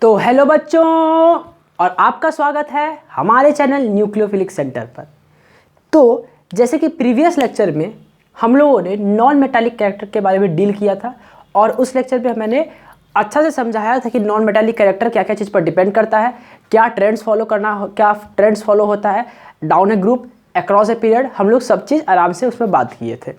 तो हेलो बच्चों, और आपका स्वागत है हमारे चैनल न्यूक्लियोफिलिक सेंटर पर। तो जैसे कि प्रीवियस लेक्चर में हम लोगों ने नॉन मेटालिक कैरेक्टर के बारे में डील किया था और उस लेक्चर में मैंने अच्छा से समझाया था कि नॉन मेटालिक कैरेक्टर क्या क्या चीज़ पर डिपेंड करता है, क्या ट्रेंड्स फॉलो होता है, down A group, across a period. हम लोग सब चीज़ आराम से उसमें बात किए थे।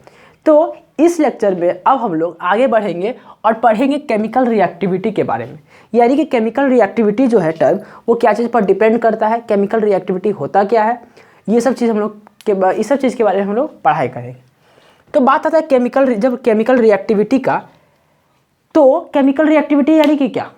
तो इस लेक्चर में अब हम लोग आगे बढ़ेंगे और पढ़ेंगे केमिकल रिएक्टिविटी के बारे में। यानी कि केमिकल रिएक्टिविटी जो है टर्म, वो क्या चीज़ पर डिपेंड करता है, केमिकल रिएक्टिविटी होता क्या है, ये सब चीज़ इस सब चीज़ के बारे में हम लोग पढ़ाई करेंगे। तो बात आता है केमिकल रिएक्टिविटी का। तो केमिकल रिएक्टिविटी यानी कि क्या,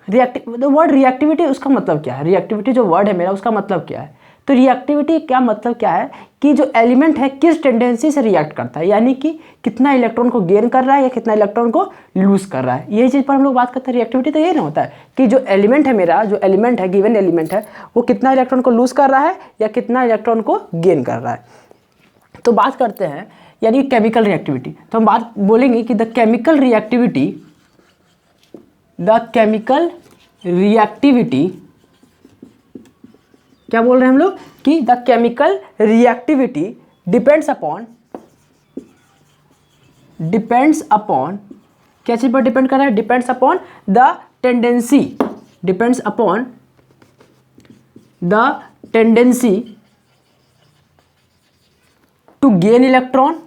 वर्ड रिएक्टिविटी उसका मतलब क्या है, रिएक्टिविटी जो वर्ड है मेरा उसका मतलब क्या है। तो रिएक्टिविटी क्या मतलब क्या है कि जो एलिमेंट है किस टेंडेंसी से रिएक्ट करता है, यानी कि कितना इलेक्ट्रॉन को गेन कर रहा है या कितना इलेक्ट्रॉन को लूज कर रहा है, यही चीज़ पर हम लोग बात करते हैं। रिएक्टिविटी तो ये ना होता है कि जो एलिमेंट है मेरा, जो एलिमेंट है, गिवन एलिमेंट है, वो कितना इलेक्ट्रॉन को लूज कर रहा है या कितना इलेक्ट्रॉन को गेन कर रहा है। तो बात करते हैं यानी केमिकल रिएक्टिविटी। तो हम बात बोलेंगे कि द केमिकल रिएक्टिविटी क्या बोल रहे हैं हम लोग कि the chemical reactivity depends upon क्या चीज पर डिपेंड कर रहा है, depends upon the tendency to gain electron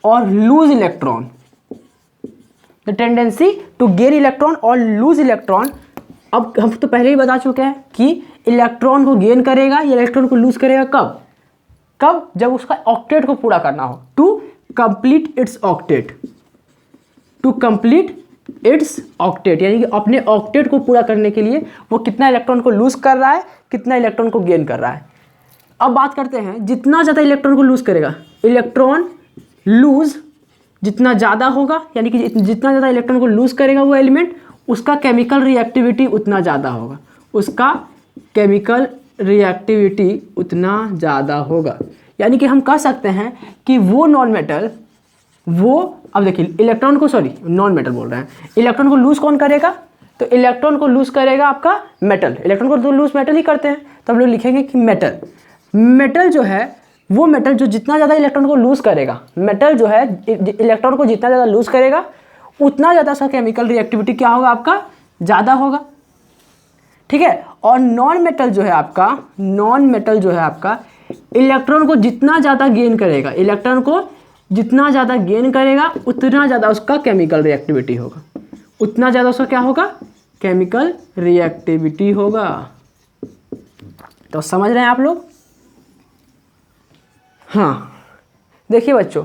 और लूज इलेक्ट्रॉन। अब हम तो पहले ही बता चुके हैं कि इलेक्ट्रॉन को गेन करेगा या इलेक्ट्रॉन को लूज करेगा कब जब उसका ऑक्टेट को पूरा करना हो, टू कंप्लीट इट्स ऑक्टेट, यानी कि अपने ऑक्टेट को पूरा करने के लिए वो कितना इलेक्ट्रॉन को लूज कर रहा है, कितना इलेक्ट्रॉन को गेन कर रहा है। अब बात करते हैं जितना ज़्यादा इलेक्ट्रॉन को लूज करेगा, इलेक्ट्रॉन लूज जितना ज़्यादा होगा, यानी कि जितना ज़्यादा इलेक्ट्रॉन को लूज करेगा वो एलिमेंट, उसका केमिकल रिएक्टिविटी उतना ज़्यादा होगा। यानी कि हम कह सकते हैं कि अब देखिए इलेक्ट्रॉन को लूज कौन करेगा, तो इलेक्ट्रॉन को लूज करेगा आपका मेटल। इलेक्ट्रॉन को तो लूज मेटल ही करते हैं, तो हम लोग लिखेंगे कि मेटल जो है वो मेटल जो जितना ज़्यादा इलेक्ट्रॉन को लूज करेगा, मेटल जो है इलेक्ट्रॉन को जितना ज़्यादा लूज करेगा उतना ज़्यादा उसका केमिकल रिएक्टिविटी क्या होगा, आपका ज़्यादा होगा। ठीक है। और नॉन मेटल जो है आपका इलेक्ट्रॉन को जितना ज़्यादा गेन करेगा, उतना ज़्यादा उसका केमिकल रिएक्टिविटी होगा, तो समझ रहे हैं आप लोग। हाँ, देखिए बच्चों,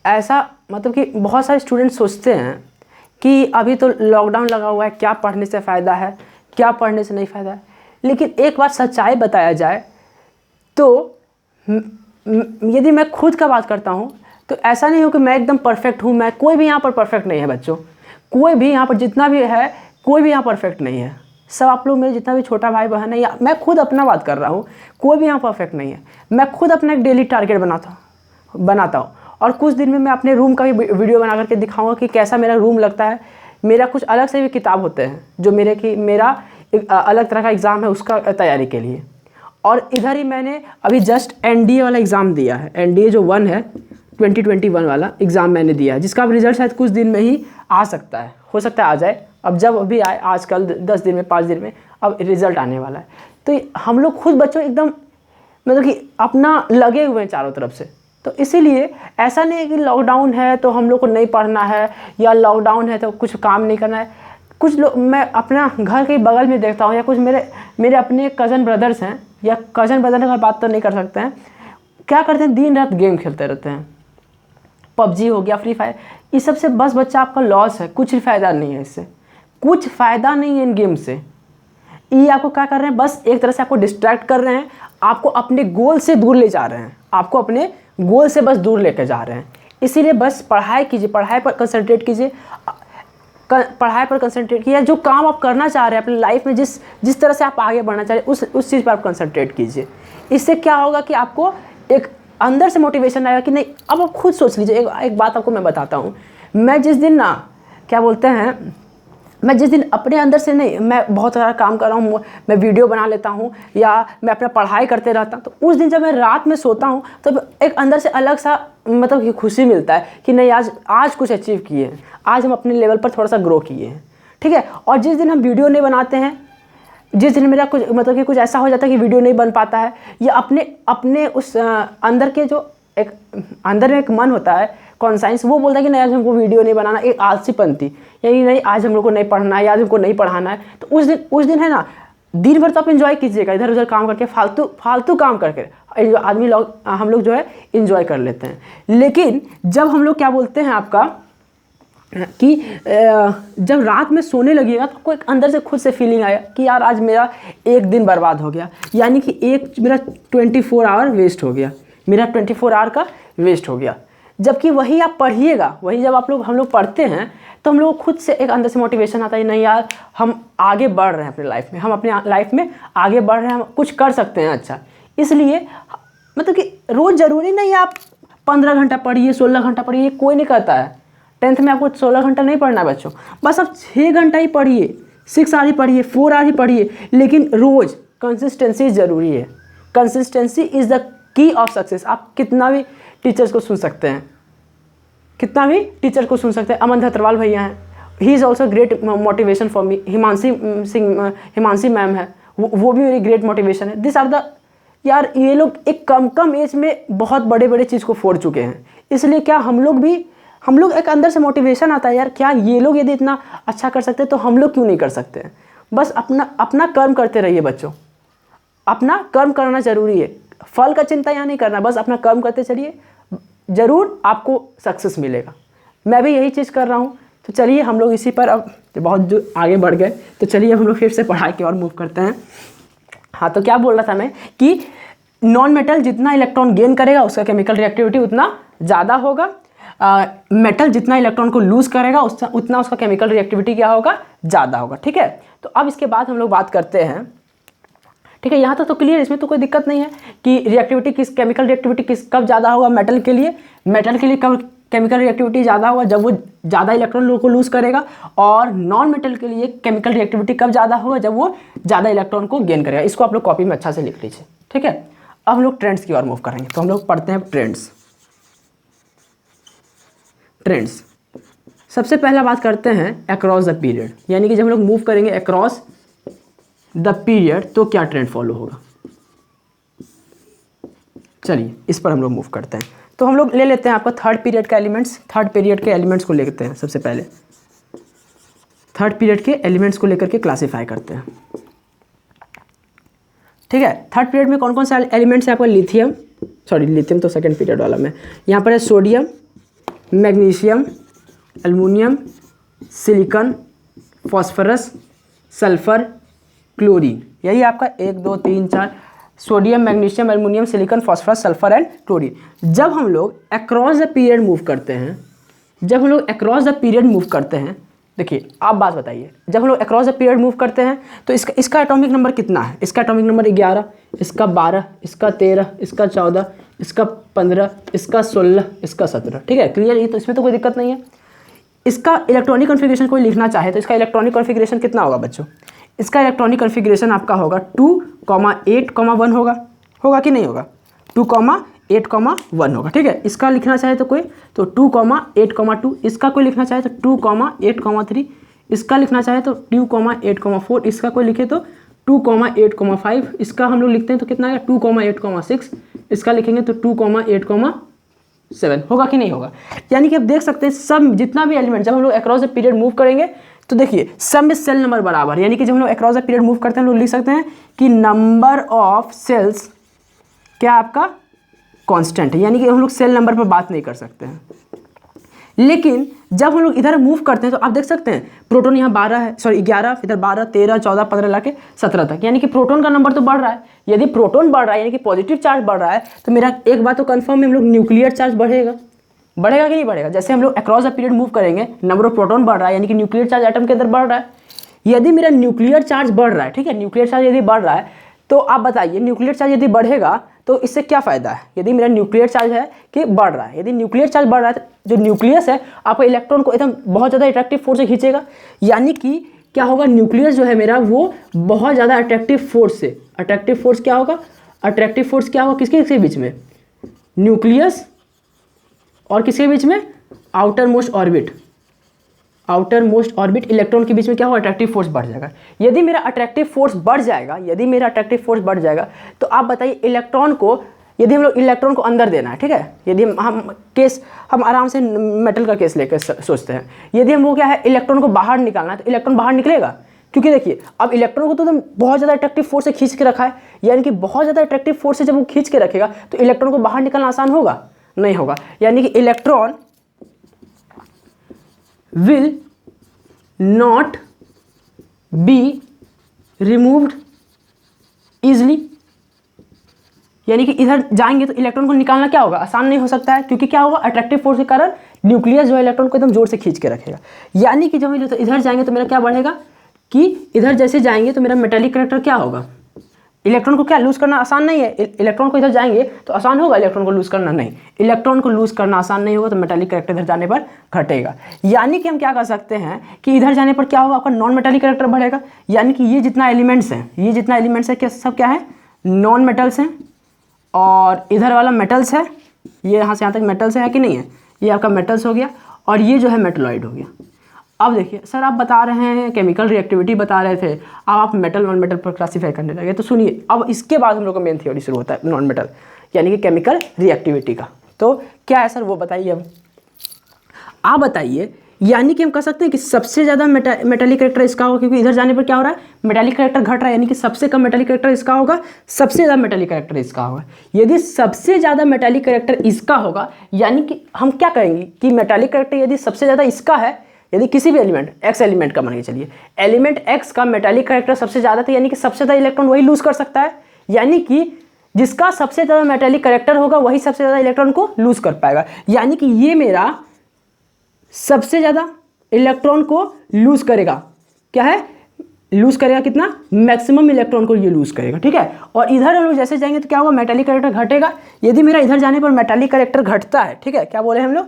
ऐसा मतलब कि बहुत सारे स्टूडेंट सोचते हैं कि अभी तो लॉकडाउन लगा हुआ है, क्या पढ़ने से फ़ायदा है, क्या पढ़ने से नहीं फ़ायदा है। लेकिन एक बार सच्चाई बताया जाए तो यदि मैं खुद का बात करता हूँ तो ऐसा नहीं हो कि मैं एकदम परफेक्ट हूँ। कोई भी यहाँ पर परफेक्ट नहीं है बच्चों, कोई भी यहाँ पर जितना भी है कोई भी यहाँ परफेक्ट नहीं है। सब आप लोग मेरे जितना भी छोटा भाई बहन है, या मैं खुद अपना बात कर रहा हूँ, कोई भी यहाँ परफेक्ट नहीं है। मैं खुद अपना एक डेली टारगेट बनाता हूँ और कुछ दिन में मैं अपने रूम का भी वीडियो बना करके दिखाऊंगा कि कैसा मेरा रूम लगता है। मेरा कुछ अलग से भी किताब होते हैं जो मेरा एक अलग तरह का एग्ज़ाम है उसका तैयारी के लिए। और इधर ही मैंने अभी जस्ट NDA वाला एग्ज़ाम दिया है, NDA जो 1 है 2021 वाला एग्ज़ाम मैंने दिया है, जिसका रिजल्ट शायद कुछ दिन में ही आ सकता है, हो सकता है आ जाए। अब जब अभी आए, आजकल 10 दिन में 5 दिन में अब रिज़ल्ट आने वाला है। तो हम लोग खुद बच्चों एकदम मतलब कि अपना लगे हुए हैं चारों तरफ से। तो इसीलिए ऐसा नहीं है कि लॉकडाउन है तो हम लोग को नहीं पढ़ना है, या लॉकडाउन है तो कुछ काम नहीं करना है। कुछ लोग मैं अपना घर के बगल में देखता हूँ, या कुछ मेरे अपने कज़न ब्रदर्स हैं, या कज़न ब्रदर का बात तो नहीं कर सकते हैं, क्या करते हैं, दिन रात गेम खेलते रहते हैं। PUBG हो गया, फ्री फायर, इस सब से बस बच्चा आपका लॉस है, कुछ फ़ायदा नहीं है इससे, कुछ फ़ायदा नहीं है इन गेम से। ये आपको क्या कर रहे हैं, बस एक तरह से आपको डिस्ट्रैक्ट कर रहे हैं, आपको अपने गोल से दूर ले जा रहे हैं, आपको अपने गोल से बस दूर लेकर जा रहे हैं। इसीलिए बस पढ़ाई कीजिए, पढ़ाई पर कंसंट्रेट कीजिए, जो काम आप करना चाह रहे हैं अपनी लाइफ में, जिस तरह से आप आगे बढ़ना चाह रहे हैं उस चीज़ पर आप कंसंट्रेट कीजिए। इससे क्या होगा कि आपको एक अंदर से मोटिवेशन आएगा कि नहीं। अब आप खुद सोच लीजिए, एक बात आपको मैं बताता हूँ। मैं जिस दिन ना क्या बोलते हैं, मैं जिस दिन अपने अंदर से नहीं, मैं बहुत सारा काम कर रहा हूँ, मैं वीडियो बना लेता हूँ या मैं अपना पढ़ाई करते रहता हूँ, तो उस दिन जब मैं रात में सोता हूँ तो एक अंदर से अलग सा मतलब कि खुशी मिलता है कि नहीं आज कुछ अचीव किए हैं, आज हम अपने लेवल पर थोड़ा सा ग्रो किए हैं, ठीक है। और जिस दिन हम वीडियो नहीं बनाते हैं, जिस दिन मेरा कुछ मतलब कि कुछ ऐसा हो जाता है कि वीडियो नहीं बन पाता है, या अपने उस अंदर के जो एक अंदर में एक मन होता है कॉन्साइंस, वो बोलता है कि नहीं आज हमको वीडियो नहीं बनाना, एक आलसीपंती, यानी नहीं आज हम लोग को नहीं पढ़ना है, आज हमको नहीं पढ़ाना है, तो उस दिन है ना, दिन भर तो आप इन्जॉय कीजिएगा, इधर उधर काम करके फालतू काम करके हम लोग जो है इन्जॉय कर लेते हैं। लेकिन जब हम लोग क्या बोलते हैं आपका कि जब रात में सोने लगिएगा तो आपको एक अंदर से खुद से फीलिंग आया कि यार आज मेरा एक दिन बर्बाद हो गया, यानी कि एक मेरा 24 आवर वेस्ट हो गया, मेरा 24 आवर का वेस्ट हो गया। जबकि वही आप पढ़िएगा, वही जब हम लोग पढ़ते हैं तो हम लोग खुद से एक अंदर से मोटिवेशन आता है, नहीं यार हम आगे बढ़ रहे हैं अपने लाइफ में, हम अपने लाइफ में आगे बढ़ रहे हैं, हम कुछ कर सकते हैं अच्छा। इसलिए मतलब कि रोज़ ज़रूरी नहीं आप 15 घंटा पढ़िए, 16 घंटा पढ़िए, कोई नहीं कहता है 10th में आपको 16 घंटा नहीं पढ़ना है बच्चों, बस आप 6 घंटा ही पढ़िए, 6 आवर ही पढ़िए, 4 आवर ही पढ़िए, लेकिन रोज़ कंसिस्टेंसी ज़रूरी है। Consistency is the key of success. आप कितना भी टीचर्स को सुन सकते हैं, कितना भी टीचर को सुन सकते हैं। अमन धत्रवाल भैया हैं, he is also great motivation for me. Himanshi ma'am है, वो भी मेरी ग्रेट मोटिवेशन है। दिस आर द यार, ये लोग एक कम एज में बहुत बड़े चीज़ को फोड़ चुके हैं। इसलिए क्या हम लोग एक अंदर से मोटिवेशन आता है यार, क्या ये लोग यदि इतना अच्छा कर सकते हैं तो हम लोग क्यों नहीं कर सकते हैं। बस अपना कर्म करते रहिए बच्चों, अपना कर्म करना ज़रूरी है, फल का चिंता यहाँ नहीं करना, बस अपना कर्म करते चलिए, ज़रूर आपको सक्सेस मिलेगा। मैं भी यही चीज़ कर रहा हूँ। तो चलिए हम लोग इसी पर अब बहुत जो आगे बढ़ गए, तो चलिए हम लोग फिर से पढ़ाई की ओर मूव करते हैं। हाँ, तो क्या बोल रहा था मैं कि नॉन मेटल जितना इलेक्ट्रॉन गेन करेगा उसका केमिकल रिएक्टिविटी उतना ज़्यादा होगा, मेटल जितना इलेक्ट्रॉन को लूज़ करेगा उतना उसका केमिकल रिएक्टिविटी क्या होगा, ज़्यादा होगा, ठीक है। तो अब इसके बाद हम लोग बात करते हैं, ठीक है, यहाँ तक तो क्लियर, इसमें तो कोई दिक्कत नहीं है कि रिएक्टिविटी केमिकल रिएक्टिविटी कब ज़्यादा होगा। मेटल के लिए कब केमिकल रिएक्टिविटी ज़्यादा होगा, जब वो ज़्यादा इलेक्ट्रॉन को लूज़ करेगा, और नॉन मेटल के लिए केमिकल रिएक्टिविटी कब ज़्यादा होगा, जब वो ज़्यादा इलेक्ट्रॉन को गेन करेगा। इसको आप लोग कॉपी में अच्छा से लिख लीजिए, ठीक है। अब हम लोग ट्रेंड्स की ओर मूव करेंगे, तो हम लोग पढ़ते हैं ट्रेंड्स। सबसे पहला बात करते हैं अक्रॉस द पीरियड, यानी कि जब हम लोग मूव करेंगे अक्रॉस द पीरियड तो क्या ट्रेंड फॉलो होगा। चलिए इस पर हम लोग मूव करते हैं। तो हम लोग ले लेते हैं आपका थर्ड पीरियड के एलिमेंट्स को लेते हैं। सबसे पहले थर्ड पीरियड के एलिमेंट्स को लेकर के क्लासीफाई करते हैं, ठीक है। थर्ड पीरियड में कौन कौन से एलिमेंट्स है आपका, लिथियम तो सेकंड पीरियड वाला में, यहाँ पर है sodium, magnesium, aluminium, silicon, phosphorus, sulphur, chlorine. यही आपका 1 2 3 4 sodium, magnesium, aluminium, silicon, phosphorus, sulphur and chlorine. जब हम लोग अक्रॉस द पीरियड मूव करते हैं, देखिए आप बात बताइए, जब हम लोग अक्रॉस द पीरियड मूव करते हैं तो इसका एटॉमिक नंबर कितना है। इसका एटॉमिक नंबर 11, इसका 12, इसका 13, इसका 14, इसका 15, इसका 16, इसका 17, ठीक है, क्लियर। ये तो इसमें तो कोई दिक्कत नहीं है। इसका इलेक्ट्रॉनिक कॉन्फ़िगरेशन कोई लिखना चाहे तो इसका इलेक्ट्रॉनिक कॉन्फ़िगरेशन कितना होगा बच्चों। इसका इलेक्ट्रॉनिक कॉन्फ़िगरेशन आपका होगा 2,8,1 होगा कि नहीं होगा, 2,8,1 होगा, ठीक है। इसका लिखना चाहे तो कोई तो 2,8,2, इसका कोई लिखना चाहे तो 2,8,3, इसका लिखना चाहे तो 2,8,4, इसका कोई लिखे तो 2,8,5, इसका हम लोग लिखते हैं तो कितना आएगा 2,8,6, इसका लिखेंगे तो 2,8,7 होगा कि नहीं होगा। यानी कि आप देख सकते हैं सब जितना भी एलिमेंट, जब हम लोग अक्रॉस द पीरियड मूव करेंगे तो देखिए सब में सेल नंबर बराबर, यानी कि जब हम लोग अक्रॉस द पीरियड मूव करते हैं हम लोग लिख सकते हैं कि नंबर ऑफ सेल्स क्या आपका कांस्टेंट है, यानी कि हम लोग सेल नंबर पर बात नहीं कर सकते हैं। लेकिन जब हम लोग इधर मूव करते हैं तो आप देख सकते हैं प्रोटॉन यहाँ 11, इधर 12, 13, 14, 15 लाके 17 तक, यानी कि प्रोटॉन का नंबर तो बढ़ रहा है। यदि प्रोटॉन बढ़ रहा है यानी कि पॉजिटिव चार्ज बढ़ रहा है तो मेरा एक बात तो कंफर्म है, हम लोग न्यूक्लियर चार्ज बढ़ेगा कि नहीं बढ़ेगा। जैसे हम लोग अक्रॉस द पीरियड मूव करेंगे, नंबर ऑफ प्रोटॉन बढ़ रहा है यानी कि न्यूक्लियर चार्ज एटम के अंदर बढ़ रहा है। यदि मेरा न्यूक्लियर चार्ज बढ़ रहा है, ठीक है, न्यूक्लियर चार्ज यदि बढ़ रहा है तो आप बताइए न्यूक्लियर चार्ज यदि बढ़ेगा तो इससे क्या फ़ायदा है। यदि मेरा न्यूक्लियर चार्ज है कि बढ़ रहा है, यदि न्यूक्लियर चार्ज बढ़ रहा है तो जो न्यूक्लियस है आपको इलेक्ट्रॉन को एकदम बहुत ज़्यादा अट्रैक्टिव फोर्स से खींचेगा। यानी कि क्या होगा, न्यूक्लियस जो है मेरा वो बहुत ज़्यादा अट्रैक्टिव फोर्स से, अट्रैक्टिव फोर्स क्या होगा, अट्रैक्टिव फोर्स क्या होगा किसके बीच में, न्यूक्लियस और किसके बीच में, outer most orbit, outer most orbit electron के बीच में क्या होगा, अट्रैक्टिव फोर्स बढ़ जाएगा। यदि मेरा अट्रैक्टिव फोर्स बढ़ जाएगा, यदि मेरा अट्रैक्टिव फोर्स बढ़ जाएगा तो आप बताइए इलेक्ट्रॉन को, यदि हम लोग इलेक्ट्रॉन को अंदर देना है, ठीक है, यदि हम आराम से मेटल का केस लेकर सोचते हैं, यदि हमको क्या है इलेक्ट्रॉन को बाहर निकालना है तो इलेक्ट्रॉन बाहर निकलेगा, क्योंकि देखिए अब इलेक्ट्रॉन को तो तुम बहुत ज़्यादा अट्रैक्टिव फोर्स से खींच के रखा है, यानी कि बहुत ज़्यादा अट्रैक्टिव फोर्स से जब वो खींच के रखेगा तो इलेक्ट्रॉन को बाहर निकालना आसान होगा, नहीं होगा। यानी कि electron will not be removed easily, यानी कि इधर जाएंगे तो इलेक्ट्रॉन को निकालना क्या होगा, आसान नहीं हो सकता है, क्योंकि क्या होगा, अट्रैक्टिव फोर्स के कारण न्यूक्लियस जो है इलेक्ट्रॉन को एकदम जोर से खींच के रखेगा। यानी कि जब हम इधर जाएंगे तो मेरा क्या बढ़ेगा कि इधर जैसे जाएंगे तो मेरा मेटालिक करैक्टर क्या होगा, इलेक्ट्रॉन को क्या लूज़ करना आसान नहीं है, इलेक्ट्रॉन को इधर जाएंगे तो आसान होगा इलेक्ट्रॉन को लूज़ करना, नहीं, इलेक्ट्रॉन को लूज़ करना आसान नहीं होगा, तो मेटालिक करैक्टर इधर जाने पर घटेगा। यानी कि हम क्या कर सकते हैं कि इधर जाने पर क्या होगा, आपका नॉन मेटालिक करैक्टर बढ़ेगा। यानी कि ये जितना एलिमेंट्स हैं, ये जितना एलिमेंट्स है क्या सब क्या है, नॉन मेटल्स हैं, और इधर वाला मेटल्स है, ये यहाँ से यहाँ तक मेटल्स है कि नहीं है, ये आपका मेटल्स हो गया, और ये जो है मेटलॉइड हो गया। अब देखिए सर आप बता रहे हैं केमिकल रिएक्टिविटी बता रहे थे, अब आप मेटल नॉन मेटल पर क्लासीफाई करने लगे, तो सुनिए अब इसके बाद हम लोग का मेन थ्योरी शुरू होता है नॉन मेटल यानी कि केमिकल रिएक्टिविटी का। तो क्या है सर वो बताइए, अब आप बताइए। यानी कि हम कह सकते हैं कि सबसे ज़्यादा मेटालिक करैक्टर इसका होगा, क्योंकि इधर जाने पर क्या हो रहा है, मेटालिक करैक्टर घट रहा है, यानी कि सबसे कम मेटालिक करैक्टर इसका होगा, सबसे ज़्यादा मेटालिक करैक्टर इसका होगा। यदि सबसे ज़्यादा मेटालिक करैक्टर इसका होगा, यानी कि हम क्या कहेंगे कि मेटालिक करैक्टर यदि सबसे ज़्यादा इसका है, यदि किसी भी एलिमेंट एक्स एलिमेंट का मान के चलिए, एलिमेंट एक्स का मेटालिक करैक्टर सबसे ज़्यादा था, यानी कि सबसे ज़्यादा इलेक्ट्रॉन वही लूज़ कर सकता है, यानी कि जिसका सबसे ज़्यादा मेटालिक करैक्टर होगा वही सबसे ज़्यादा इलेक्ट्रॉन को लूज़ कर पाएगा। यानी कि ये मेरा सबसे ज़्यादा इलेक्ट्रॉन को लूज़ करेगा, क्या है, लूज़ करेगा कितना, मैक्सिमम इलेक्ट्रॉन को ये लूज़ करेगा, ठीक है। और इधर हम लोग जैसे जाएंगे तो क्या होगा, मेटालिक करैक्टर घटेगा। यदि मेरा इधर जाने पर मेटालिक करैक्टर घटता है, ठीक है, क्या बोले हम लोग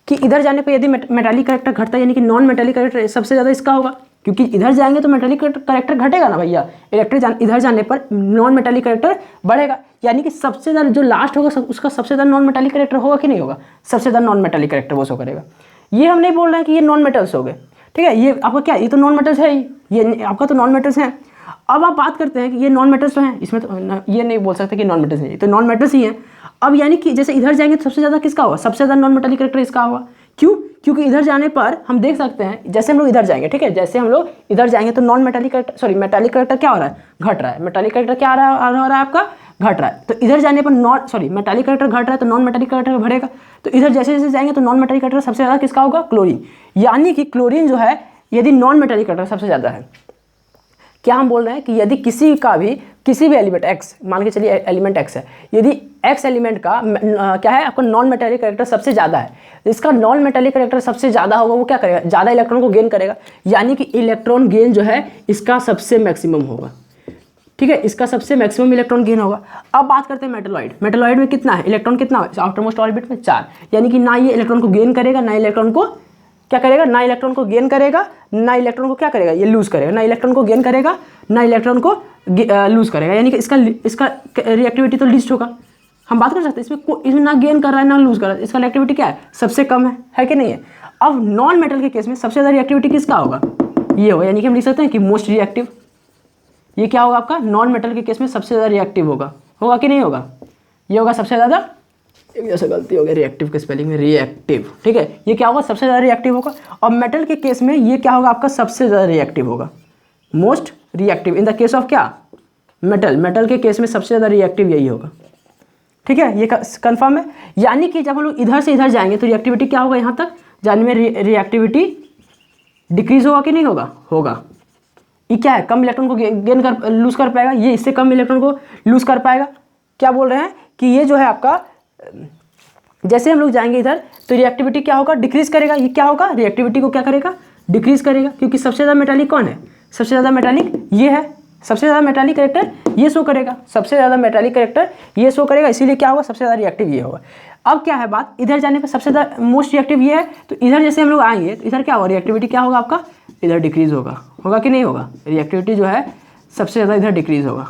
कि इधर जाने पर यदि मेटालिक करैक्टर घटता है, यानी कि नॉन मेटालिक करैक्टर सबसे ज़्यादा इसका होगा, क्योंकि इधर जाएंगे तो मेटालिक करैक्टर घटेगा ना भैया, इधर जाने पर नॉन मेटालिक करैक्टर बढ़ेगा। यानी कि सबसे ज़्यादा जो लास्ट होगा उसका सबसे ज़्यादा नॉन मेटालिक करैक्टर होगा कि नहीं होगा, सबसे ज़्यादा नॉन मेटालिक करैक्टर वो शो करेगा। ये हम नहीं बोल रहे हैं कि ये नॉन मेटल्स हो गए, ठीक है, ये आपका क्या, ये तो नॉन मेटल्स है ही, ये आपका तो नॉन मेटल्स हैं। अब आप बात करते हैं कि ये नॉन मेटल्स तो हैं, इसमें तो ये नहीं बोल सकते कि नॉन मेटल्स नहीं, तो नॉन मेटल्स ही हैं। अब यानी कि जैसे इधर जाएंगे तो सबसे ज़्यादा किसका होगा, सबसे ज़्यादा नॉन मेटालिक करैक्टर इसका होगा। क्यों, क्योंकि इधर जाने पर हम देख सकते हैं, जैसे हम लोग इधर जाएंगे, ठीक है, जैसे हम लोग इधर जाएंगे तो non metallic character, sorry metallic character क्या हो रहा है, घट रहा है, मेटालिक करैक्टर क्या हो रहा है आपका, घट रहा है। तो इधर जाने पर मेटालिक करैक्टर घट रहा है तो नॉन मेटालिक करैक्टर बढ़ेगा। तो इधर जैसे जैसे जाएंगे तो नॉन मेटालिक करैक्टर सबसे ज़्यादा किसका होगा, क्लोरीन। यानी कि क्लोरीन जो है यदि नॉन मेटालिक करैक्टर सबसे ज़्यादा है, क्या हम बोल रहे हैं कि यदि किसी भी एलिमेंट एक्स, मान के चलिए एलिमेंट एक्स है, यदि एक्स एलिमेंट का क्या है आपका नॉन मेटालिक करैक्टर सबसे ज़्यादा है, इसका नॉन मेटालिक करैक्टर सबसे ज़्यादा होगा, वो क्या करेगा, ज़्यादा इलेक्ट्रॉन को गेन करेगा। यानी कि इलेक्ट्रॉन गेन जो है इसका सबसे मैक्सिमम होगा, ठीक है, इसका सबसे मैक्सिमम इलेक्ट्रॉन गेन होगा। अब बात करते हैं मेटलॉइड में कितना है, इलेक्ट्रॉन कितना है आउटर मोस्ट ऑर्बिट में 4, यानी कि ना ये इलेक्ट्रॉन को गेन करेगा, ना इलेक्ट्रॉन को क्या करेगा, ना इलेक्ट्रॉन को गेन करेगा, ना इलेक्ट्रॉन को क्या करेगा, ये लूज़ करेगा, ना इलेक्ट्रॉन को गेन करेगा, ना इलेक्ट्रॉन को लूज़ करेगा। यानी कि इसका रिएक्टिविटी तो लीस्ट होगा, हम बात कर सकते हैं इसमें ना गेन कर रहा है ना लूज़ कर रहा है, इसका रिएक्टिविटी क्या है, सबसे कम है कि नहीं है। अब नॉन मेटल के केस में सबसे ज़्यादा रिएक्टिविटी किसका होगा, ये होगा, यानी कि हम लिख सकते हैं कि मोस्ट रिएक्टिव, ये क्या होगा आपका नॉन मेटल के केस में सबसे ज़्यादा रिएक्टिव होगा कि नहीं होगा, ये होगा सबसे ज़्यादा, एक जैसे गलती हो गई रिएक्टिव के स्पेलिंग में, रिएक्टिव, ठीक है, ये क्या होगा सबसे ज़्यादा रिएक्टिव होगा। और मेटल के केस में ये क्या होगा आपका सबसे ज़्यादा रिएक्टिव होगा, most reactive in the case of क्या, मेटल के केस में सबसे ज़्यादा रिएक्टिव यही होगा, ठीक है, ये कंफर्म है। यानी कि जब हम लोग इधर से इधर जाएंगे तो रिएक्टिविटी क्या होगा, यहाँ तक जाने में रिएक्टिविटी डिक्रीज होगा कि नहीं होगा। ये क्या है, कम इलेक्ट्रॉन को लूज़ कर पाएगा, ये इससे कम इलेक्ट्रॉन को लूज़ कर पाएगा। क्या बोल रहे हैं कि ये जो है आपका, जैसे हम लोग जाएंगे इधर तो रिएक्टिविटी क्या होगा, डिक्रीज करेगा। ये क्या होगा, रिएक्टिविटी को क्या करेगा, डिक्रीज करेगा, क्योंकि सबसे ज़्यादा मेटालिक कौन है, सबसे ज़्यादा मेटालिक ये है, सबसे ज़्यादा मेटालिक करेक्टर ये शो करेगा, सबसे ज़्यादा मेटालिक करेक्टर ये शो करेगा, इसीलिए क्या होगा, सबसे ज़्यादा रिएक्टिव ये होगा। अब क्या है बात, इधर जाने पर सबसे ज़्यादा मोस्ट रिएक्टिव ये है, तो इधर जैसे हम लोग आएंगे तो इधर क्या होगा, रिएक्टिविटी क्या होगा आपका, इधर डिक्रीज होगा, होगा कि नहीं होगा, रिएक्टिविटी जो है सबसे ज़्यादा इधर डिक्रीज होगा।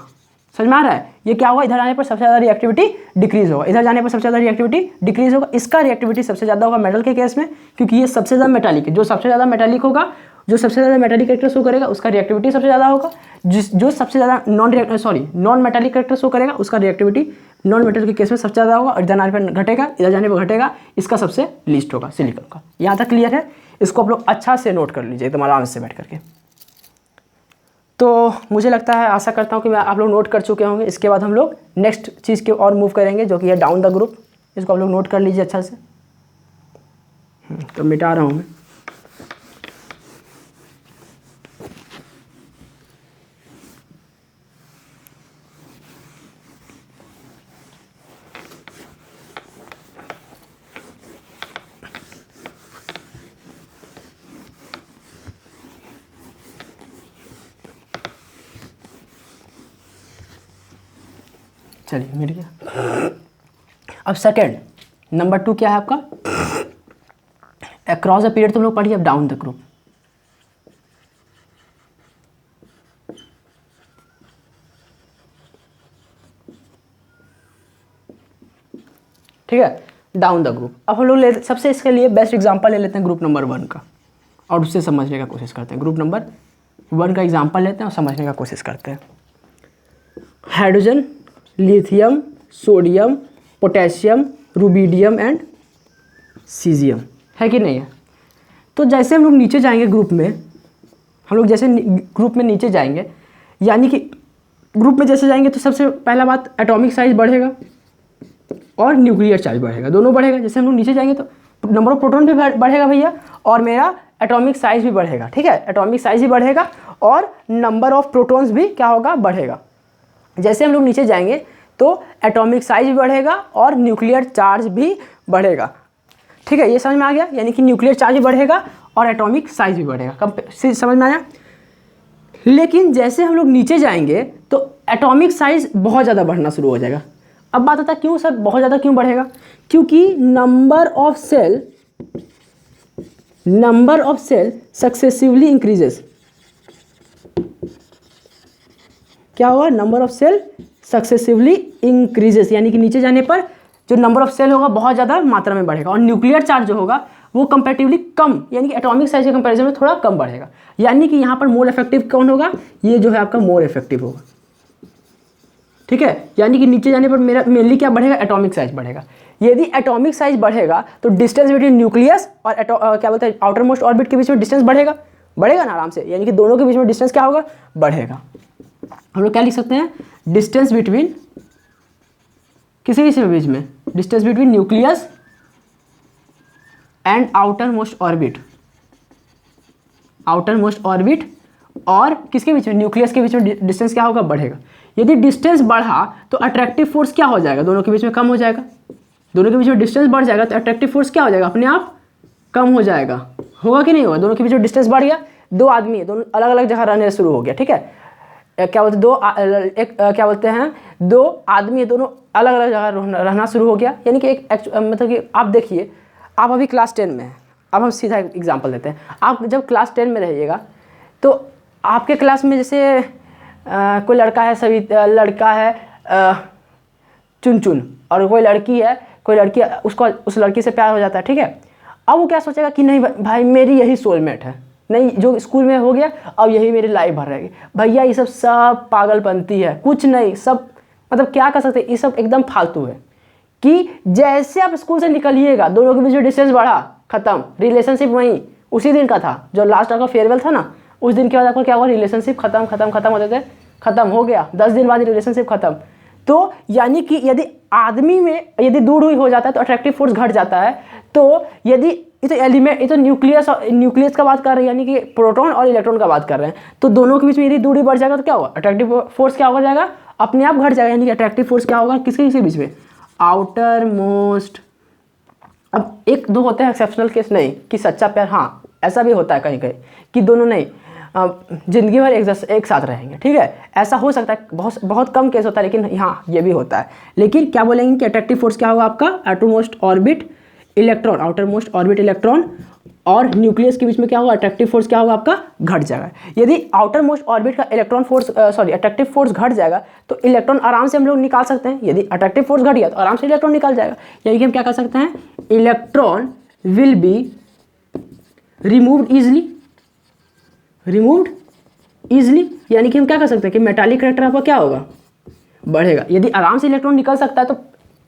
समझ में आ रहा है, ये क्या होगा, इधर आने पर सबसे ज़्यादा रिएक्टिविटी डिक्रीज होगा, इधर जाने पर सबसे ज़्यादा रिएक्टिविटी डिक्रीज होगा। इसका रिएक्टिविटी सबसे ज़्यादा होगा मेटल के केस में, क्योंकि ये सबसे ज़्यादा मेटालिक है। जो सबसे ज़्यादा मेटालिक होगा, जो सबसे ज़्यादा मेटालिक कैरेक्टर शो करेगा उसका रिएक्टिविटी सबसे ज़्यादा होगा। जो सबसे ज़्यादा नॉन मेटालिक कैरेक्टर शो करेगा उसका रिएक्टिविटी नॉन मेटल के केस में सबसे ज़्यादा होगा, और इधर आने पर घटेगा, इधर जाने पर घटेगा, इसका सबसे लीस्ट होगा सिलिकॉन का। यहाँ तक क्लियर है, इसको आप लोग अच्छा से नोट कर लीजिए एकदम आराम से बैठ करके। तो मुझे लगता है, आशा करता हूँ कि मैं आप लोग नोट कर चुके होंगे। इसके बाद हम लोग नेक्स्ट चीज़ के और मूव करेंगे, जो कि है डाउन द ग्रुप। इसको आप लोग नोट कर लीजिए अच्छा से। तो मिटा रहा हूँ मैं। चलिए मिट गया। अब सेकेंड नंबर 2 क्या है आपका, अक्रॉस द पीरियड तुम लोग पढ़िए। अब डाउन द ग्रुप, ठीक है, डाउन द ग्रुप। अब हम लोग सबसे इसके लिए बेस्ट एग्जांपल ले लेते हैं ग्रुप नंबर 1 का, और उससे समझने का कोशिश करते हैं। ग्रुप नंबर 1 का एग्जांपल लेते हैं और समझने का कोशिश करते हैं। Hydrogen, lithium, sodium, potassium, rubidium and caesium, है कि नहीं है। तो जैसे हम लोग नीचे जाएंगे ग्रुप में, हम लोग जैसे ग्रुप में नीचे जाएंगे, यानी कि ग्रुप में जैसे जाएंगे तो सबसे पहला बात एटॉमिक साइज बढ़ेगा और न्यूक्लियर चार्ज बढ़ेगा, दोनों बढ़ेगा। जैसे हम लोग नीचे जाएंगे तो नंबर ऑफ प्रोटॉन भी बढ़ेगा भैया, और मेरा एटॉमिक साइज भी बढ़ेगा, ठीक है, एटॉमिक साइज भी बढ़ेगा और नंबर ऑफ प्रोटॉन्स भी क्या होगा, बढ़ेगा। जैसे हम लोग नीचे जाएंगे तो एटॉमिक साइज भी बढ़ेगा और न्यूक्लियर चार्ज भी बढ़ेगा, ठीक है, ये समझ में आ गया। यानी कि न्यूक्लियर चार्ज भी बढ़ेगा और एटॉमिक साइज भी बढ़ेगा, समझ में आया। लेकिन जैसे हम लोग नीचे जाएंगे तो एटॉमिक साइज बहुत ज़्यादा बढ़ना शुरू हो जाएगा। अब बात आता है क्यों सर बहुत ज़्यादा क्यों बढ़ेगा, क्योंकि number of cell successively increases. क्या होगा, number of cell successively increases, यानी कि नीचे जाने पर जो नंबर ऑफ सेल होगा बहुत ज़्यादा मात्रा में बढ़ेगा, और न्यूक्लियर चार्ज जो होगा वो कंपैरेटिवली कम, यानी कि एटॉमिक साइज के कंपैरिजन में थोड़ा कम बढ़ेगा। यानी कि यहाँ पर मोर इफेक्टिव कौन होगा, ये जो है आपका मोर इफेक्टिव होगा, ठीक है। यानी कि नीचे जाने पर मेरा मेनली क्या बढ़ेगा, एटॉमिक साइज बढ़ेगा। यदि एटॉमिक साइज बढ़ेगा तो डिस्टेंस बिटवीन न्यूक्लियस और क्या बोलते हैं आउटर मोस्ट ऑर्बिट के बीच में डिस्टेंस बढ़ेगा ना आराम से, यानी कि दोनों के बीच में डिस्टेंस क्या होगा, बढ़ेगा। हम लोग क्या लिख सकते हैं, डिस्टेंस बिटवीन किसी के बीच में, distance between nucleus and outer most orbit, और किसके बीच में, न्यूक्लियस के बीच में डिस्टेंस क्या होगा, बढ़ेगा। यदि डिस्टेंस बढ़ा तो अट्रैक्टिव फोर्स क्या हो जाएगा, दोनों के बीच में कम हो जाएगा। दोनों के बीच में डिस्टेंस बढ़ जाएगा तो अट्रैक्टिव फोर्स क्या हो जाएगा, अपने आप कम हो जाएगा, होगा कि नहीं होगा। दोनों के बीच में डिस्टेंस बढ़ गया, दो आदमी दोनों अलग अलग जगह रहने शुरू हो गया, ठीक है, क्या बोलते हैं दो आदमी दोनों अलग अलग जगह रहना शुरू हो गया। यानी कि मतलब कि आप देखिए, आप अभी क्लास 10 में हैं। अब हम सीधा एग्जांपल देते हैं, आप जब क्लास 10 में रहिएगा तो आपके क्लास में जैसे कोई लड़का है, सभी लड़का है चुन, और कोई लड़की है, उसको उस लड़की से प्यार हो जाता है, ठीक है। अब वो क्या सोचेगा कि नहीं भाई मेरी यही सोलमेट है, नहीं जो स्कूल में हो गया अब यही मेरी लाइफ भर रहेगी। भैया ये सब पागलपंती है, कुछ नहीं, सब मतलब क्या कर सकते हैं, ये सब एकदम फालतू है। कि जैसे आप स्कूल से निकलिएगा दोनों के बीच में डिस्टेंस बढ़ा, खत्म, रिलेशनशिप वहीं उसी दिन का था, जो लास्ट आपका फेयरवेल था ना, उस दिन के बाद आपको क्या हुआ, रिलेशनशिप खत्म होते थे, खत्म हो गया, 10 दिन बाद रिलेशनशिप खत्म। तो यानी कि यदि आदमी में यदि दूर हुई हो जाता है तो अट्रैक्टिव फोर्स घट जाता है। तो यदि ये तो न्यूक्लियस का बात कर रहे हैं, यानी कि प्रोटॉन और इलेक्ट्रॉन का बात कर रहे हैं, तो दोनों के बीच में यदि दूरी बढ़ जाएगा तो क्या होगा, अट्रैक्टिव फोर्स क्या हो जाएगा, अपने आप घट जाएगा। यानी कि अट्रैक्टिव फोर्स क्या होगा, किसके बीच में, आउटर मोस्ट। अब एक दो होते हैं एक्सेप्शनल केस, नहीं कि सच्चा प्यार, हाँ ऐसा भी होता है कहीं कहीं कि दोनों नहीं, ज़िंदगी भर एक साथ रहेंगे, ठीक है। ऐसा हो सकता है, बहुत बहुत कम केस होता है, लेकिन हाँ ये भी होता है। लेकिन क्या बोलेंगे कि अट्रैक्टिव फोर्स क्या होगा आपका, outermost orbit electron, outermost orbit electron और न्यूक्लियस के बीच में क्या होगा, अट्रैक्टिव फोर्स क्या होगा आपका, घट जाएगा। यदि आउटर मोस्ट ऑर्बिट का इलेक्ट्रॉन फोर्स अट्रैक्टिव फोर्स घट जाएगा तो इलेक्ट्रॉन आराम से हम लोग निकाल सकते हैं। यदि अट्रैक्टिव फोर्स घट गया तो आराम से इलेक्ट्रॉन निकाल जाएगा। यानी कि हम क्या कर सकते हैं, electron will be removed easily. यानी कि हम क्या कर सकते हैं कि मेटालिक कैरेक्टर आपका क्या होगा, बढ़ेगा। यदि आराम से इलेक्ट्रॉन निकल सकता है तो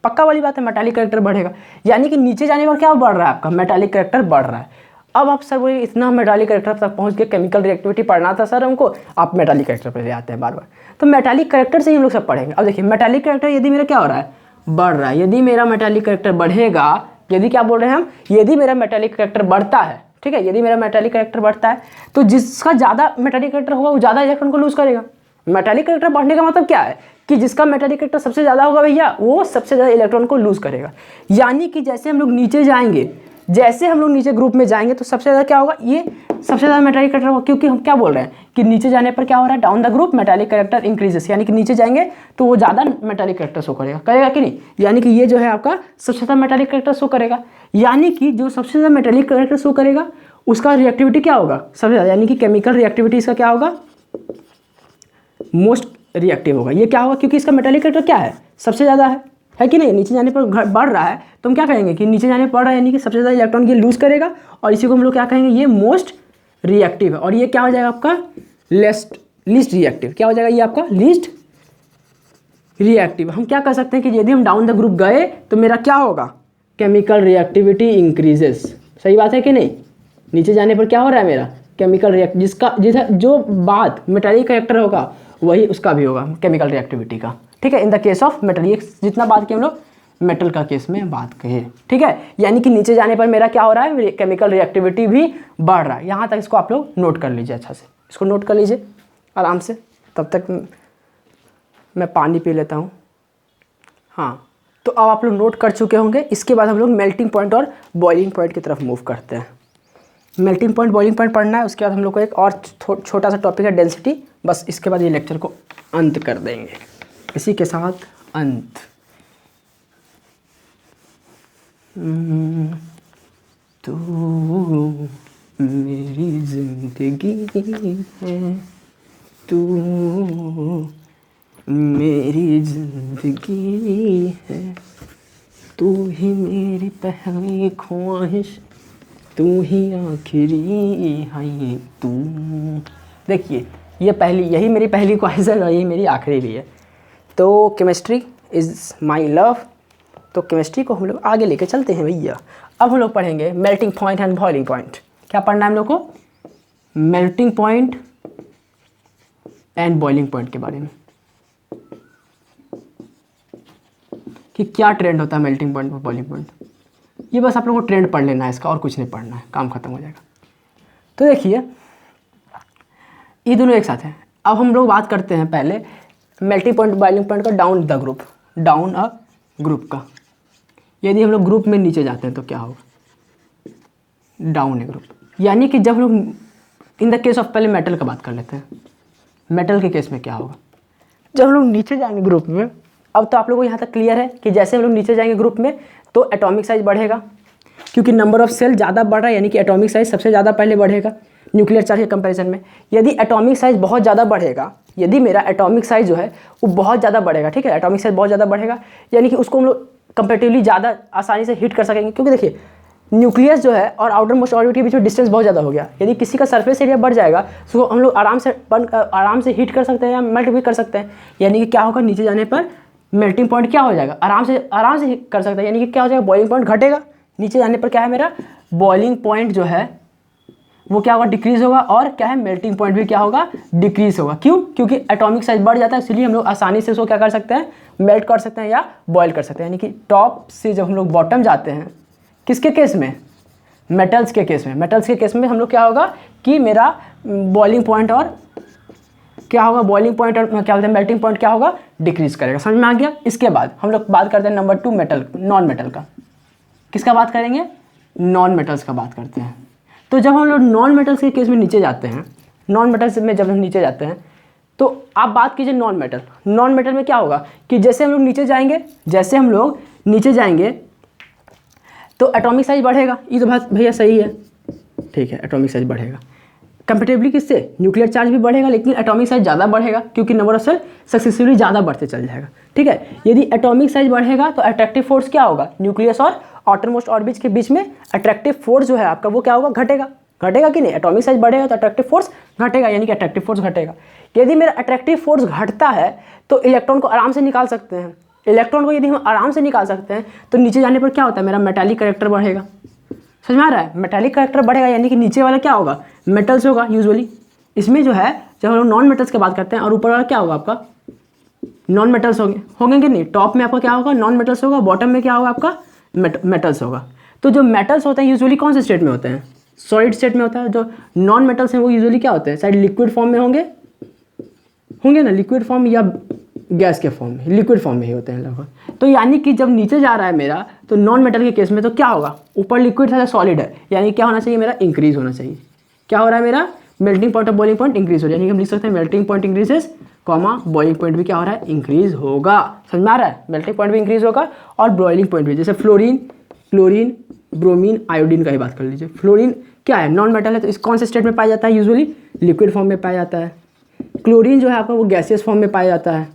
पक्का वाली बात है मेटालिक कैरेक्टर बढ़ेगा। यानी कि नीचे जाने पर क्या बढ़ रहा है आपका, मेटालिक कैरेक्टर बढ़ रहा है। अब आप सर बोलिए इतना मेटालिक कैरेक्टर तक पहुंच के केमिकल रिएक्टिविटी पढ़ना था सर हमको, आप मेटालिक कैरेक्टर पर ले आते हैं बार बार। तो मेटालिक कैरेक्टर से ही हम लोग सब पढ़ेंगे। अब देखिए मेटालिक कैरेक्टर यदि मेरा क्या हो रहा है, बढ़ रहा है। यदि मेरा मेटालिक कैरेक्टर बढ़ेगा, यदि क्या बोल रहे हैं हम, यदि मेरा मेटालिक कैरेक्टर बढ़ता है, ठीक है, यदि मेरा मेटालिक कैरेक्टर बढ़ता है तो जिसका ज़्यादा मेटालिक कैरेक्टर होगा वो ज़्यादा इलेक्ट्रॉन को लूज करेगा। मेटालिक कैरेक्टर बढ़ने का मतलब क्या है कि जिसका मेटालिक कैरेक्टर सबसे ज़्यादा होगा भैया वो सबसे ज़्यादा इलेक्ट्रॉन को लूज करेगा। यानी कि जैसे हम लोग नीचे जाएंगे, जैसे हम लोग नीचे ग्रुप में जाएंगे तो सबसे ज़्यादा क्या होगा, ये सबसे ज़्यादा मेटालिक कैरेक्टर होगा। क्योंकि हम क्या बोल रहे हैं कि नीचे जाने पर क्या हो रहा है, down the group metallic character increases. यानी कि नीचे जाएंगे तो वो ज़्यादा मेटालिक कैरेक्टर शो करेगा कि नहीं। यानी कि ये जो है आपका सबसे ज़्यादा मेटालिक कैरेक्टर शो करेगा। यानी कि जो सबसे ज़्यादा मेटालिक कैरेक्टर शो करेगा उसका रिएक्टिविटी क्या होगा, सबसे ज़्यादा। यानी कि केमिकल रिएक्टिविटी इसका क्या होगा, मोस्ट रिएक्टिव होगा। ये क्या होगा, क्योंकि इसका मेटालिक कैरेक्टर क्या है, सबसे ज़्यादा है कि नहीं। नीचे जाने पर बढ़ रहा है तो हम क्या कहेंगे कि नीचे जाने पर बढ़ रहा है, यानी कि सबसे ज़्यादा इलेक्ट्रॉन ये लूज करेगा और इसी को हम लोग क्या कहेंगे, ये मोस्ट रिएक्टिव है। और ये क्या हो जाएगा आपका, लीस्ट रिएक्टिव। क्या हो जाएगा ये आपका, लीस्ट रिएक्टिव। हम क्या कर सकते हैं कि यदि हम डाउन द ग्रुप गए तो मेरा क्या होगा, केमिकल रिएक्टिविटी इंक्रीजेस। सही बात है कि नहीं। नीचे जाने पर क्या हो रहा है मेरा, केमिकल रिएक्ट, जिसका जो बात मेटालिक कैरेक्टर होगा वही उसका भी होगा केमिकल रिएक्टिविटी का, ठीक है। In the case of metal, ये जितना बात किए हम लोग मेटल का केस में बात करिए, ठीक है। यानी कि नीचे जाने पर मेरा क्या हो रहा है, केमिकल रिएक्टिविटी भी बढ़ रहा है। यहाँ तक इसको आप लोग नोट कर लीजिए, अच्छा से इसको नोट कर लीजिए आराम से। तब तक मैं पानी पी लेता हूँ। हाँ, तो अब आप लोग नोट कर चुके होंगे। इसके बाद हम लोग मेल्टिंग पॉइंट और बॉइलिंग पॉइंट की तरफ मूव करते हैं। मेल्टिंग पॉइंट बॉइलिंग पॉइंट पढ़ना है, उसके बाद हम लोग को एक और छोटा सा टॉपिक है डेंसिटी। बस इसके बाद ये लेक्चर को अंत कर देंगे। इसी के साथ अंत। तू मेरी जिंदगी है, तू मेरी जिंदगी है, तू ही मेरी पहली ख्वाहिश, तू ही आखिरी है तू। देखिए यही मेरी पहली ख्वाहिश है और यही मेरी आखिरी भी है। तो केमिस्ट्री इज़ माई लव। तो केमिस्ट्री को हम लोग आगे लेके चलते हैं भैया। अब हम लोग पढ़ेंगे melting point and boiling point. क्या पढ़ना है हम लोग को, melting point and boiling point के बारे में, कि क्या ट्रेंड होता है मेल्टिंग पॉइंट और बॉइलिंग पॉइंट। ये बस आप लोगों को ट्रेंड पढ़ लेना है इसका, और कुछ नहीं पढ़ना है, काम खत्म हो जाएगा। तो देखिए ये दोनों एक साथ हैं। अब हम लोग बात करते हैं पहले मेल्टिंग पॉइंट बॉइलिंग पॉइंट का, down the group, down a group का। यदि हम लोग ग्रुप में नीचे जाते हैं तो क्या होगा, डाउन ए ग्रुप। यानी कि जब हम लोग इन द केस ऑफ, पहले मेटल का बात कर लेते हैं। मेटल के केस में क्या होगा, जब हम लोग नीचे जाएंगे ग्रुप में। अब तो आप लोगों को यहाँ तक क्लियर है कि जैसे हम लोग नीचे जाएंगे ग्रुप में तो एटॉमिक साइज बढ़ेगा, क्योंकि नंबर ऑफ सेल ज़्यादा बढ़ रहा है। यानी कि एटॉमिक साइज सबसे ज़्यादा पहले बढ़ेगा न्यूक्लियर चार्ज के कंपैरिजन में। यदि एटॉमिक साइज बहुत ज़्यादा बढ़ेगा, यदि मेरा एटॉमिक साइज जो है वो बहुत ज़्यादा बढ़ेगा, ठीक है, एटॉमिक साइज बहुत ज़्यादा बढ़ेगा, यानी कि उसको हम लोग कंपेरेटिवली ज़्यादा आसानी से हिट कर सकेंगे। क्योंकि देखिए न्यूक्लियस जो है और आउटर मोस्ट ऑर्बिट के बीच में डिस्टेंस बहुत ज़्यादा हो गया। यदि किसी का सरफेस एरिया बढ़ जाएगा तो हम लोग आराम से हिट कर सकते हैं या मेल्ट भी कर सकते हैं। यानी कि क्या होगा, नीचे जाने पर मेल्टिंग पॉइंट क्या हो जाएगा, आराम से कर सकता है। यानी कि क्या हो जाएगा, बॉइलिंग पॉइंट घटेगा। नीचे जाने पर क्या है, मेरा बॉइलिंग पॉइंट जो है वो क्या होगा, डिक्रीज होगा। और क्या है, मेल्टिंग पॉइंट भी क्या होगा, डिक्रीज होगा। क्यों, क्योंकि एटॉमिक साइज बढ़ जाता है, इसलिए हम लोग आसानी से उसको क्या कर सकते हैं, मेल्ट कर सकते हैं या बॉयल कर सकते हैं। यानी कि टॉप से जब हम लोग बॉटम जाते हैं, किसके केस में, मेटल्स के केस में। मेटल्स के केस में हम लोग क्या होगा कि मेरा बॉइलिंग पॉइंट और क्या होगा, बॉइलिंग पॉइंट और क्या बोलते हैं मेल्टिंग पॉइंट क्या होगा, डिक्रीज करेगा। समझ में आ गया। इसके बाद हम लोग बात करते हैं नंबर 2 मेटल, नॉन मेटल का। किसका बात करेंगे, नॉन मेटल्स का बात करते हैं। तो जब हम लोग नॉन मेटल्स के केस में नीचे जाते हैं नॉन मेटल में जब हम नीचे जाते हैं तो आप बात कीजिए नॉन मेटल में क्या होगा कि जैसे हम लोग नीचे जाएंगे तो एटॉमिक साइज बढ़ेगा। ये तो बात भैया सही है, ठीक है, एटॉमिक साइज बढ़ेगा कंपेरेटिवली किससे, न्यूक्लियर चार्ज भी बढ़ेगा लेकिन एटॉमिक साइज ज़्यादा बढ़ेगा क्योंकि नंबर ऑफ सेल सक्सेसिवली ज़्यादा बढ़ते चल जाएगा। ठीक है, यदि एटॉमिक साइज बढ़ेगा तो अट्रैक्टिव फोर्स क्या होगा, न्यूक्लियस और आउटरमोस्ट ऑर्बिट के बीच में अट्रैक्टिव फोर्स जो है आपका वो क्या होगा, घटेगा कि नहीं। एटॉमिक साइज बढ़ेगा तो अट्रैक्टिव फोर्स घटेगा, यानी कि अट्रैक्टिव फोर्स घटेगा। यदि मेरा अट्रैक्टिव फोर्स घटता है तो इलेक्ट्रॉन को आराम से निकाल सकते हैं। इलेक्ट्रॉन को यदि हम आराम से निकाल सकते हैं तो नीचे जाने पर क्या होता है, मेरा मेटालिक कैरेक्टर बढ़ेगा। समझ में आ रहा है, मेटालिक कैरेक्टर बढ़ेगा यानी कि नीचे वाला क्या होगा, मेटल्स होगा यूजुअली। इसमें जो है जब हम लोग नॉन मेटल्स की बात करते हैं और ऊपर वाला क्या होगा आपका नॉन मेटल्स होंगे कि नहीं। टॉप में आपका क्या होगा, नॉन मेटल्स होगा, बॉटम में क्या होगा आपका मेटल्स होगा। तो जो मेटल्स होते हैं यूजुअली कौन से स्टेट में होते हैं, सॉलिड स्टेट में होता है। जो नॉन मेटल्स हैं वो यूजुअली क्या होते हैं, शायद लिक्विड फॉर्म में होंगे ना, लिक्विड फॉर्म या गैस के फॉर्म में, लिक्विड फॉर्म में ही होते हैं लगभग। तो यानी कि जब नीचे जा रहा है मेरा तो नॉन मेटल के केस में तो क्या होगा, ऊपर लिक्विड था सॉलिड है, यानी क्या होना चाहिए, मेरा इंक्रीज होना चाहिए। क्या हो रहा है, मेरा मेल्टिंग पॉइंट और बॉइलिंग पॉइंट इंक्रीज हो रहा है। यानी कि हम लिख सकते हैं melting point increases comma boiling point भी क्या हो रहा है, इंक्रीज होगा। समझ में आ रहा है, मेल्टिंग पॉइंट भी इंक्रीज होगा और बॉइलिंग पॉइंट भी। जैसे फ्लोरीन, क्लोरीन, ब्रोमीन, आयोडीन का ही बात कर लीजिए। फ्लोरीन क्या है, नॉन मेटल है, तो इस कौन से स्टेट में पाया जाता है, यूजुअली लिक्विड फॉर्म में पाया जाता है। क्लोरीन जो है आपका वो गैसियस फॉर्म में पाया जाता है।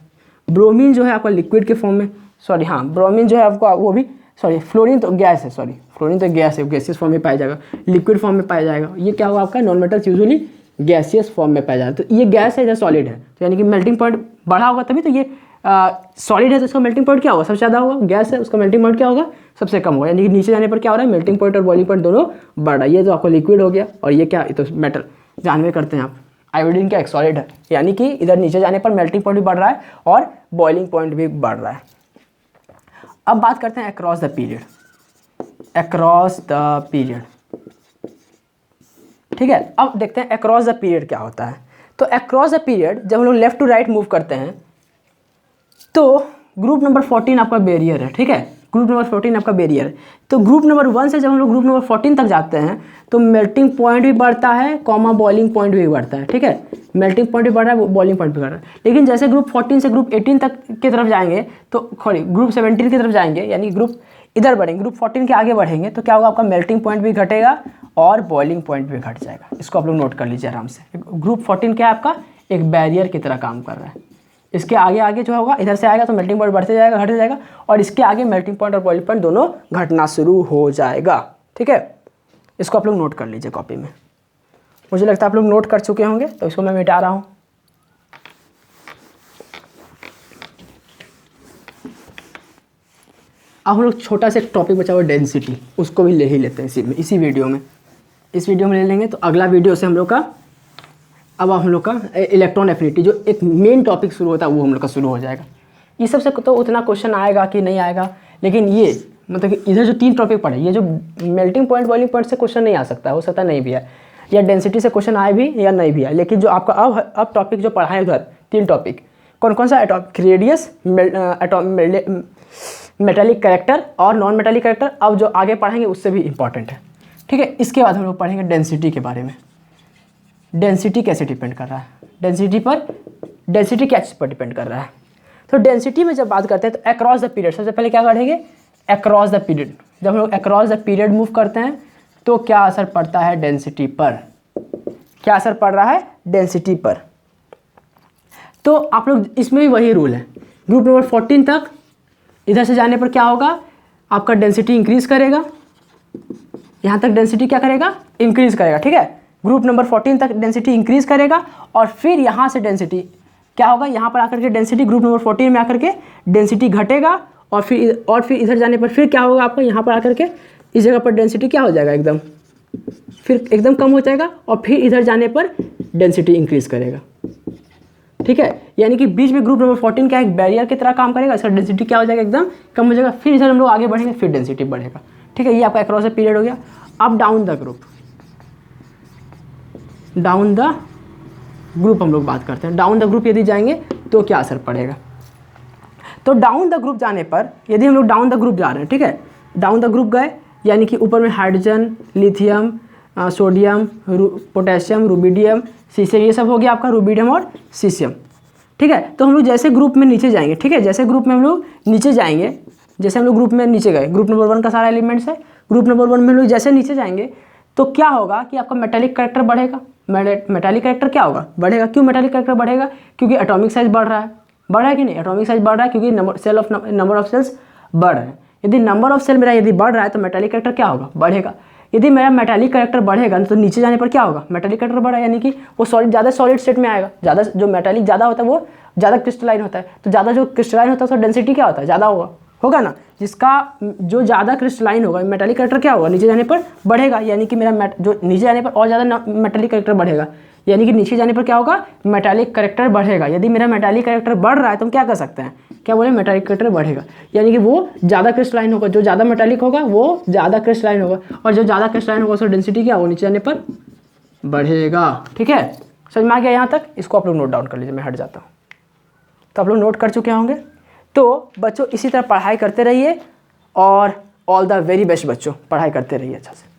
ब्रोमीन जो है आपका लिक्विड के फॉर्म में, ब्रोमीन जो है आपका वो भी फ्लोरीन तो गैस है, फ्लोरीन तो गैस है, गैसियस फॉर्म में पाया जाएगा, लिक्विड फॉर्म में पाया जाएगा। ये क्या होगा आपका, non metals usually gaseous form में पाया जाता है। तो ये गैस है, इधर सॉलिड है, तो यानी कि मेल्टिंग पॉइंट बढ़ा होगा तभी तो ये सॉलिड है तो उसका मेल्टिंग पॉइंट क्या होगा, सबसे ज़्यादा होगा। गैस है उसका मेल्टिंग पॉइंट क्या होगा, सबसे कम होगा। यानी कि नीचे जाने पर क्या हो रहा है, मेल्टिंग पॉइंट और बॉइलिंग पॉइंट दोनों बढ़ रहा है। ये तो आपको लिक्विड हो गया और ये क्या, ये तो मेटल जानवे करते हैं आप। आयोडीन क्या एक सॉलिड है, यानी कि इधर नीचे जाने पर मेल्टिंग पॉइंट भी बढ़ रहा है और बॉइलिंग पॉइंट भी बढ़ रहा है। अब बात करते हैं अक्रॉस द पीरियड। ठीक है, अब देखते हैं अक्रॉस द पीरियड क्या होता है। तो अक्रॉस द पीरियड जब हम लोग लेफ्ट टू राइट मूव करते हैं तो ग्रुप नंबर 14 आपका बैरियर है। ठीक है, ग्रुप नंबर 14 आपका बैरियर है। तो ग्रुप नंबर 1 से जब हम लोग ग्रुप नंबर 14 तक जाते हैं तो मेल्टिंग पॉइंट भी बढ़ता है कॉमा बॉइलिंग पॉइंट भी बढ़ता है। ठीक है, मेल्टिंग पॉइंट भी बढ़ रहा है, बॉइलिंग पॉइंट भी बढ़ रहा है। लेकिन जैसे ग्रुप 14 से ग्रुप 18 तक की तरफ जाएंगे तो ग्रुप 17 की तरफ जाएंगे, यानी ग्रुप इधर बढ़ेंगे, ग्रुप 14 के आगे बढ़ेंगे तो क्या होगा, आपका मेल्टिंग पॉइंट भी घटेगा और बॉइलिंग पॉइंट भी घट जाएगा। इसको आप लोग नोट कर लीजिए आराम से। ग्रुप 14 क्या है आपका, एक बैरियर की तरह काम कर रहा है। इसके आगे जो होगा, इधर से आएगा तो मेल्टिंग पॉइंट बढ़ते जाएगा, घटते जाएगा, और इसके आगे मेल्टिंग पॉइंट और बॉइलिंग पॉइंट दोनों घटना शुरू हो जाएगा। ठीक है, इसको आप लोग नोट कर लीजिए कॉपी में। मुझे लगता है आप लोग नोट कर चुके होंगे तो इसको मैं मिटा रहा हूँ। अब हम लोग छोटा सा एक टॉपिक बचा हुआ डेंसिटी, उसको भी ले ही लेते हैं इसी वीडियो में। इस वीडियो में ले लेंगे तो अगला वीडियो से हम लोग का इलेक्ट्रॉन एफिनिटी जो एक मेन टॉपिक शुरू होता है वो हम लोग का शुरू हो जाएगा। ये सबसे तो उतना क्वेश्चन आएगा कि नहीं आएगा, लेकिन ये मतलब कि इधर जो 3 टॉपिक पढ़े, ये जो मेल्टिंग पॉइंट बॉइलिंग पॉइंट से क्वेश्चन नहीं आ सकता, हो सकता नहीं भी है, या डेंसिटी से क्वेश्चन आए भी या नहीं भी है। लेकिन जो आपका अब टॉपिक जो पढ़ा है उधर 3 टॉपिक कौन सा, रेडियस, मेटालिक कैरेक्टर और नॉन मेटालिक कैरेक्टर, अब जो आगे पढ़ेंगे उससे भी इंपॉर्टेंट है। ठीक है, इसके बाद हम लोग पढ़ेंगे डेंसिटी के बारे में। डेंसिटी कैसे डिपेंड कर रहा है, डेंसिटी क्या चीज़ पर डिपेंड कर रहा है। तो डेंसिटी में जब बात करते हैं तो अक्रॉस द पीरियड, सबसे पहले क्या करेंगे, अक्रॉस द पीरियड। जब हम लोग अक्रॉस द पीरियड मूव करते हैं तो क्या असर पड़ता है डेंसिटी पर, क्या असर पड़ रहा है डेंसिटी पर। तो आप लोग इसमें भी वही रूल है, ग्रुप नंबर 14 तक इधर से जाने पर क्या होगा, आपका डेंसिटी इंक्रीज करेगा, यहाँ तक डेंसिटी क्या करेगा, इंक्रीज करेगा। ठीक है, ग्रुप नंबर 14 तक डेंसिटी इंक्रीज करेगा और फिर यहाँ से डेंसिटी क्या होगा, यहाँ पर आकर के डेंसिटी ग्रुप नंबर 14 में आकर के डेंसिटी घटेगा और फिर इधर जाने पर फिर क्या होगा, आपका यहाँ पर आकर के इस जगह पर डेंसिटी क्या हो जाएगा, एकदम कम हो जाएगा और फिर इधर जाने पर डेंसिटी इंक्रीज करेगा। ठीक है, यानी कि बीच में ग्रुप नंबर 14 क्या एक बैरियर की तरह काम करेगा, इसका डेंसिटी क्या हो जाएगा, एकदम कम हो जाएगा, फिर इधर हम लोग आगे बढ़ेंगे फिर डेंसिटी बढ़ेगा। ठीक है, ये आपका अक्रॉस द पीरियड हो गया। अब डाउन द ग्रुप हम लोग बात करते हैं। डाउन द ग्रुप यदि जाएंगे तो क्या असर पड़ेगा। तो डाउन द ग्रुप जाने पर यदि हम लोग डाउन द ग्रुप जा रहे हैं, ठीक है, डाउन द ग्रुप गए यानी कि ऊपर में hydrogen, lithium, sodium, potassium, rubidium, caesium, ये सब हो गया आपका रुबिडियम और सीसियम। ठीक है, तो हम लोग जैसे ग्रुप में नीचे जाएंगे, ठीक है, जैसे ग्रुप में हम लोग नीचे जाएंगे, जैसे हम लोग ग्रुप में नीचे गए, ग्रुप नंबर 1 का सारा एलिमेंट्स है, ग्रुप नंबर 1 में हम लोग जैसे नीचे जाएंगे तो क्या होगा कि आपका मेटालिक कैरेक्टर बढ़ेगा। मेटालिक कैरेक्टर क्या होगा, बढ़ेगा। क्यों मेटालिक कैरेक्टर बढ़ेगा, क्योंकि एटॉमिक साइज बढ़ रहा है कि नहीं, एटॉमिक साइज बढ़ रहा है क्योंकि नंबर ऑफ सेल्स बढ़ रहे हैं। यदि नंबर ऑफ सेल मेरा यदि बढ़ रहा है तो मेटालिक कैरेक्टर क्या होगा, बढ़ेगा। यदि मेरा मेटालिक कैरेक्टर बढ़ेगा तो नीचे जाने पर क्या होगा, मेटालिक कैरेक्टर बढ़ा, यानी कि वो ज़्यादा सॉलिड स्टेट में आएगा। ज़्यादा जो मेटालिक ज़्यादा होता है वो ज़्यादा क्रिस्टलाइन होता है, तो ज़्यादा जो क्रिस्टलाइन होता है उसका डेंसिटी क्या होता है, ज़्यादा होगा ना। जिसका जो ज़्यादा क्रिस्टलाइन होगा मेटालिक कैरेक्टर क्या होगा, नीचे जाने पर बढ़ेगा, यानी कि मेरा जो नीचे जाने पर और ज़्यादा मेटालिक कैरेक्टर बढ़ेगा, यानी कि नीचे जाने पर क्या होगा, मेटालिक कैरेक्टर बढ़ेगा। यदि मेरा मेटालिक कैरेक्टर बढ़ रहा है तो हम क्या कर सकते हैं, क्या बोले, मेटालिक कैरेक्टर बढ़ेगा, यानी कि वो ज़्यादा क्रिस्टलाइन होगा। जो ज़्यादा मेटालिक होगा वो ज़्यादा क्रिस्टलाइन होगा, और जो ज़्यादा क्रिस्टलाइन होगा उसका डेंसिटी क्या होगा, नीचे जाने पर बढ़ेगा। ठीक है, समझ में आ गया यहाँ तक। इसको आप लोग नोट डाउन कर लीजिए, मैं हट जाता हूँ। तो आप लोग नोट कर चुके होंगे। तो बच्चों इसी तरह पढ़ाई करते रहिए और ऑल द वेरी बेस्ट बच्चों, पढ़ाई करते रहिए अच्छा से।